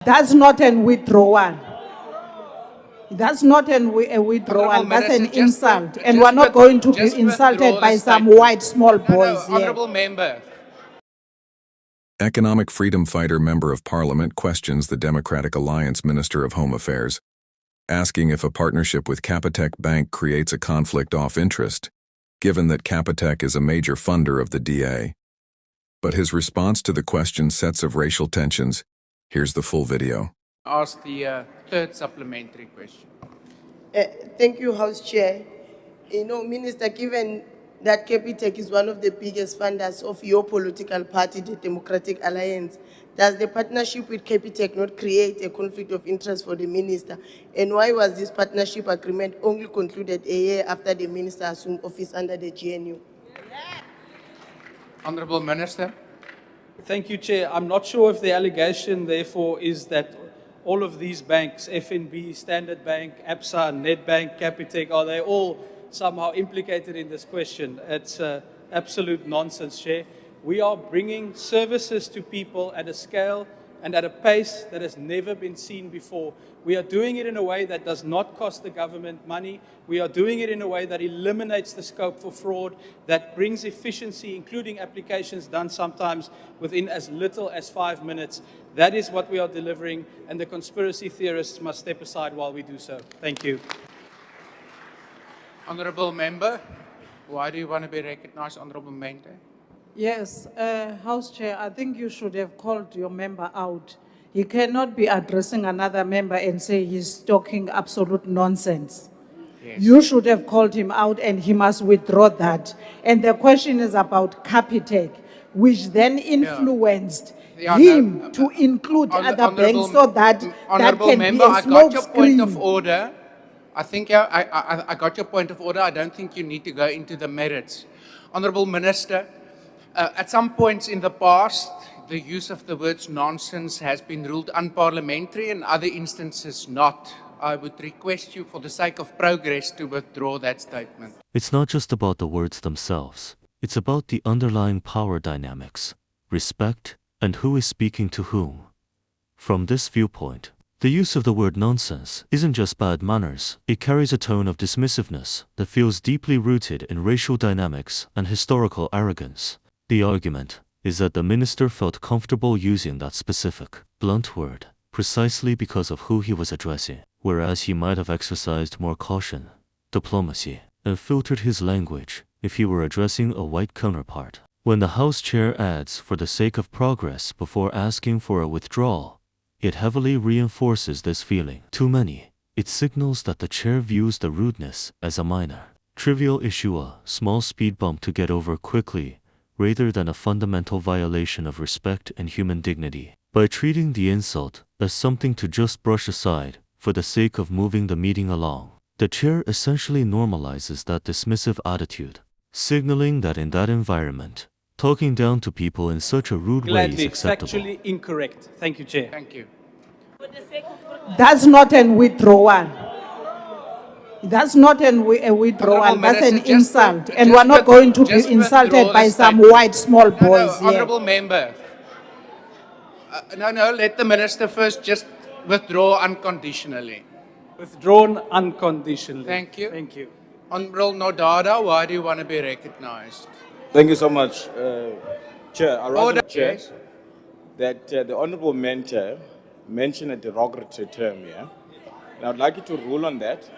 That's not a withdrawal. That's not a withdrawal. That's an insult. And we're not going to be insulted by some white small boys here. Honourable Member. Economic freedom fighter member of Parliament questions the Democratic Alliance Minister of Home Affairs, asking if a partnership with Capitec Bank creates a conflict of interest, given that Capitec is a major funder of the DA. But his response to the question sets of racial tensions. Here's the full video. Ask the third supplementary question. Thank you, House Chair. Minister, given that Capitec is one of the biggest funders of your political party, the Democratic Alliance, does the partnership with Capitec not create a conflict of interest for the minister? And why was this partnership agreement only concluded a year after the minister assumed office under the GNU? Honourable Minister. Thank you, Chair. I'm not sure if the allegation, therefore, is that all of these banks, FNB, Standard Bank, ABSA, Nedbank, Capitec, are they all somehow implicated in this question? It's absolute nonsense, Chair. We are bringing services to people at a scale and at a pace that has never been seen before. We are doing it in a way that does not cost the government money. We are doing it in a way that eliminates the scope for fraud, that brings efficiency, including applications done sometimes within as little as 5 minutes. That is what we are delivering, and the conspiracy theorists must step aside while we do so. Thank you. Honourable Member, why do you want to be recognized, Honourable Member? Yes, House Chair, I think you should have called your member out. He cannot be addressing another member and say he's talking absolute nonsense. Yes. You should have called him out and he must withdraw that. And the question is about Capitec, which then influenced him to include other banks so that that can Member, be a I got smoke your point of screen. order. I think I got your point of order. I don't think you need to go into the merits. Honourable Minister, at some points in the past, the use of the words nonsense has been ruled unparliamentary, and other instances not. I would request you, for the sake of progress, to withdraw that statement. It's not just about the words themselves. It's about the underlying power dynamics, respect, and who is speaking to whom. From this viewpoint, the use of the word nonsense isn't just bad manners. It carries a tone of dismissiveness that feels deeply rooted in racial dynamics and historical arrogance. The argument is that the minister felt comfortable using that specific, blunt word precisely because of who he was addressing, whereas he might have exercised more caution, diplomacy, and filtered his language if he were addressing a white counterpart. When the House Chair adds "for the sake of progress" before asking for a withdrawal, it heavily reinforces this feeling. To many, it signals that the Chair views the rudeness as a minor, trivial issue, a small speed bump to get over quickly, rather than a fundamental violation of respect and human dignity. By treating the insult as something to just brush aside for the sake of moving the meeting along, the Chair essentially normalizes that dismissive attitude, signaling that in that environment, talking down to people in such a rude way is acceptable. Factually incorrect. Thank you, Chair. Thank you. That's not a withdrawal. That's not a withdrawal, that's an insult. And we're not going to be insulted by some white small boys here. Honourable Member. No, let the Minister first just withdraw unconditionally. Withdrawn unconditionally. Thank you. Thank you. Honourable Nodada, why do you want to be recognized? Thank you so much, Chair. I Order, Chair, yes. that the Honourable Mentor mentioned a derogatory term here. And I'd like you to rule on that,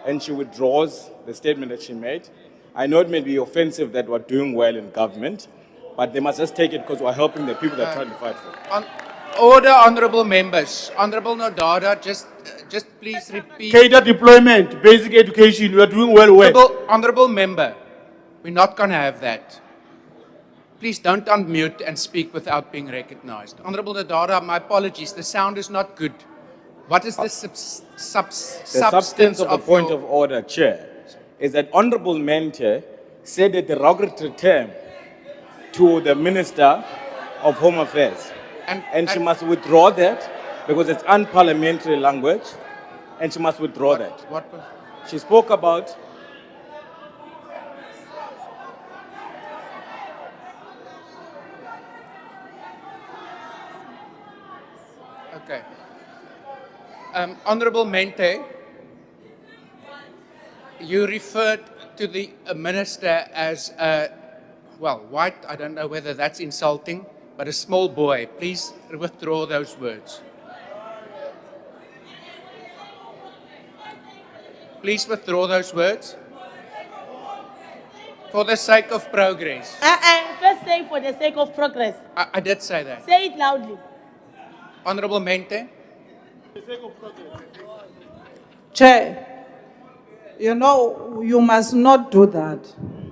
and she withdraws the statement that she made. I know it may be offensive that we're doing well in government, but they must just take it because we're helping the people they're trying to fight for. Order, honourable members. Honourable Nodada, just please repeat. Cater deployment, basic education, we are doing well. Honourable member, we're not going to have that. Please don't unmute and speak without being recognized. Honourable Nodada, my apologies, the sound is not good. What is the substance of the point of order, Chair, is that Honourable Mentor said a derogatory term to the Minister of Home Affairs. And she must withdraw that because it's unparliamentary language, and she must withdraw that. She spoke about... Okay. Honorable Mente, you referred to the minister as white. I don't know whether that's insulting, but a small boy. Please withdraw those words. Please withdraw those words. For the sake of progress. First say for the sake of progress. I did say that. Say it loudly. Honorable Mente. Chair, you know, you must not do that.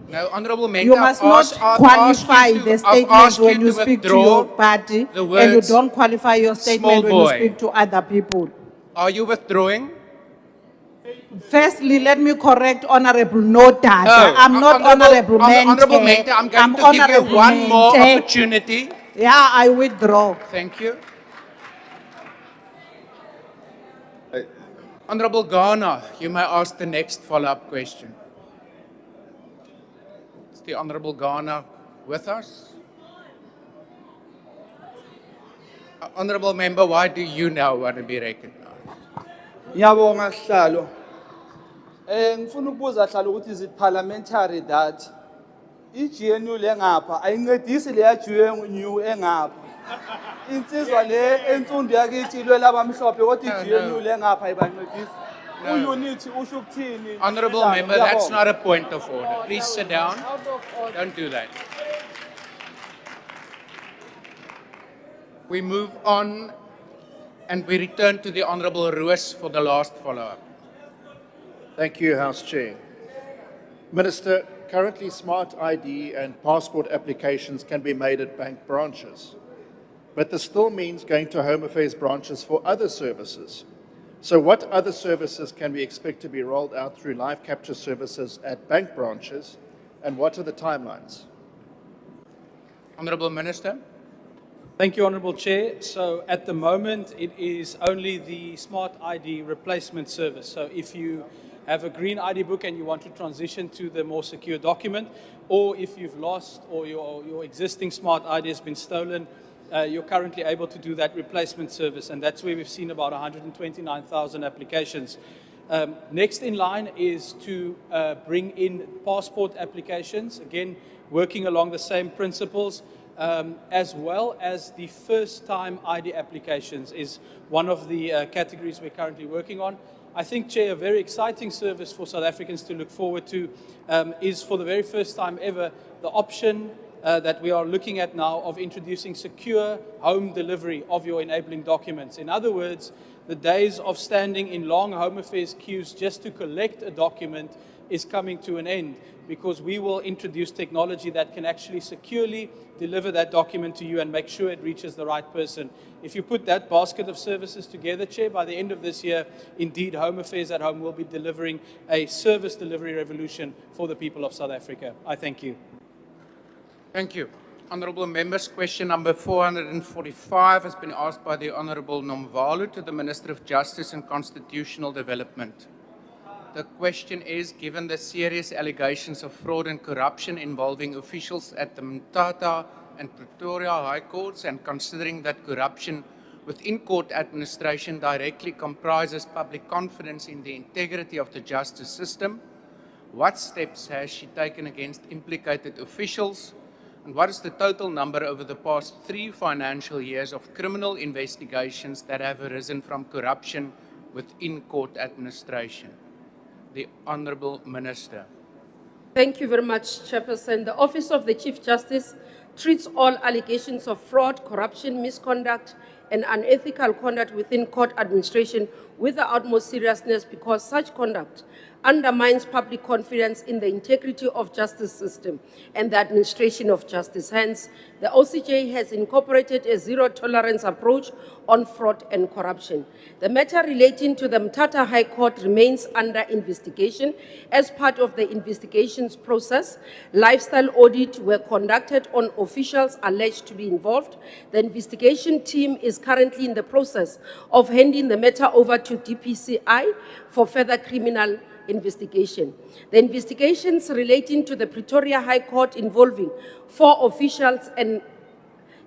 No, Honorable Mente, You must not qualify the statement when you speak to your party, and you don't qualify your statement when you speak to other people. Are you withdrawing? Firstly, let me correct Honorable Nodata. No, I'm not Honorable Mente. Honorable Mente, I'm going to give you one more opportunity. Yeah, I withdraw. Thank you. Honorable Ghana, you may ask the next follow-up question. Is the Honorable Ghana with us? Honorable Member, why do you now want to be recognized? Ngiyabonga sihlalo. Ngifuna ukubuza sihlalo ukuthi is it parliamentary that iGNU lengapha ayincedisi leya GNU engapha. Insizwa le entundu yakithi ilwela abamhlophe kodwa iGNU lengapha ayibancedisi. Uyunity usho ukuthini? Honorable Member, that's not a point of order. Please sit down. Don't do that. We move on and we return to the Honorable Roos for the last follow-up. Thank you, House Chair. Minister, currently smart ID and passport applications can be made at bank branches, but this still means going to Home Affairs branches for other services. So what other services can we expect to be rolled out through live capture services at bank branches, and what are the timelines? Honorable Minister. Thank you, Honourable Chair. So at the moment, it is only the Smart ID replacement service. So if you have a green ID book and you want to transition to the more secure document, or if you've lost or your existing Smart ID has been stolen, you're currently able to do that replacement service. And that's where we've seen about 129,000 applications. Next in line is to bring in passport applications, again, working along the same principles. As well as the first-time ID applications is one of the categories we're currently working on. I think, Chair, a very exciting service for South Africans to look forward to is for the very first time ever the option that we are looking at now of introducing secure home delivery of your enabling documents. In other words, the days of standing in long Home Affairs queues just to collect a document is coming to an end, because we will introduce technology that can actually securely deliver that document to you and make sure it reaches the right person. If you put that basket of services together, Chair, by the end of this year, indeed, Home Affairs at Home will be delivering a service delivery revolution for the people of South Africa. I thank you. Thank you. Honourable Members, question number 445 has been asked by the Honourable Nomvalo to the Minister of Justice and Constitutional Development. The question is, given the serious allegations of fraud and corruption involving officials at the Mthatha and Pretoria High Courts, and considering that corruption within court administration directly comprises public confidence in the integrity of the justice system, what steps has she taken against implicated officials, and what is the total number over the past 3 financial years of criminal investigations that have arisen from corruption within court administration? The Honourable Minister. Thank you very much, Chairperson. The Office of the Chief Justice treats all allegations of fraud, corruption, misconduct, and unethical conduct within court administration with the utmost seriousness, because such conduct undermines public confidence in the integrity of justice system and the administration of justice. Hence, the OCJ has incorporated a zero-tolerance approach on fraud and corruption. The matter relating to the Mthatha High Court remains under investigation. As part of the investigations process, lifestyle audits were conducted on officials alleged to be involved. The investigation team is currently in the process of handing the matter over to DPCI for further criminal investigation. The investigations relating to the Pretoria High Court involving 4 officials and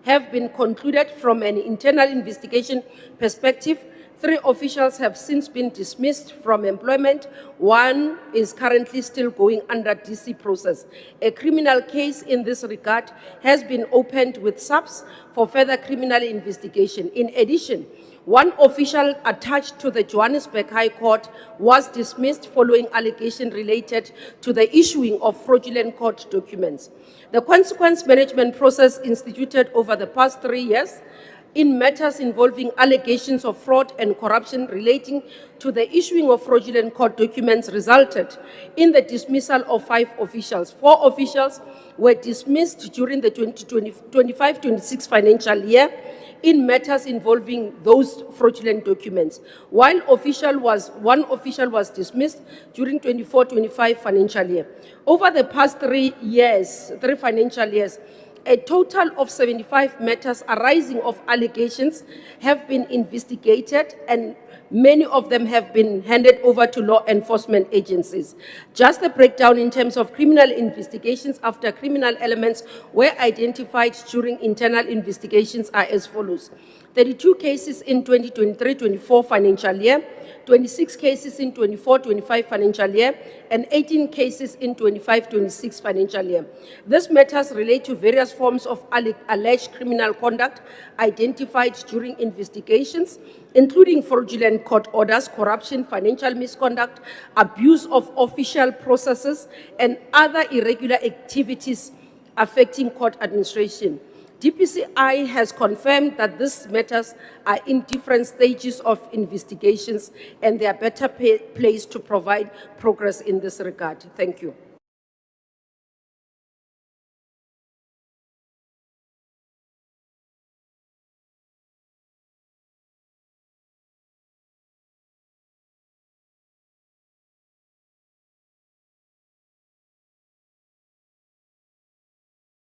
have been concluded from an internal investigation perspective. 3 officials have since been dismissed from employment. 1 is currently still going under DC process. A criminal case in this regard has been opened with SAPS for further criminal investigation. In addition, 1 official attached to the Johannesburg High Court was dismissed following allegation related to the issuing of fraudulent court documents. The consequence management process instituted over the past 3 years in matters involving allegations of fraud and corruption relating to the issuing of fraudulent court documents resulted in the dismissal of 5 officials. 4 officials were dismissed during the 2025-26 financial year in matters involving those fraudulent documents, while 1 official was dismissed during 24-25 financial year. Over the past 3 financial years, a total of 75 matters arising of allegations have been investigated, and many of them have been handed over to law enforcement agencies. Just a breakdown in terms of criminal investigations after criminal elements were identified during internal investigations are as follows: 32 cases in 2023-24 financial year, 26 cases in 24-25 financial year, and 18 cases in 25-26 financial year. These matters relate to various forms of alleged criminal conduct identified during investigations, including fraudulent court orders, corruption, financial misconduct, abuse of official processes, and other irregular activities affecting court administration. DPCI has confirmed that these matters are in different stages of investigations and they are better placed to provide progress in this regard. Thank you.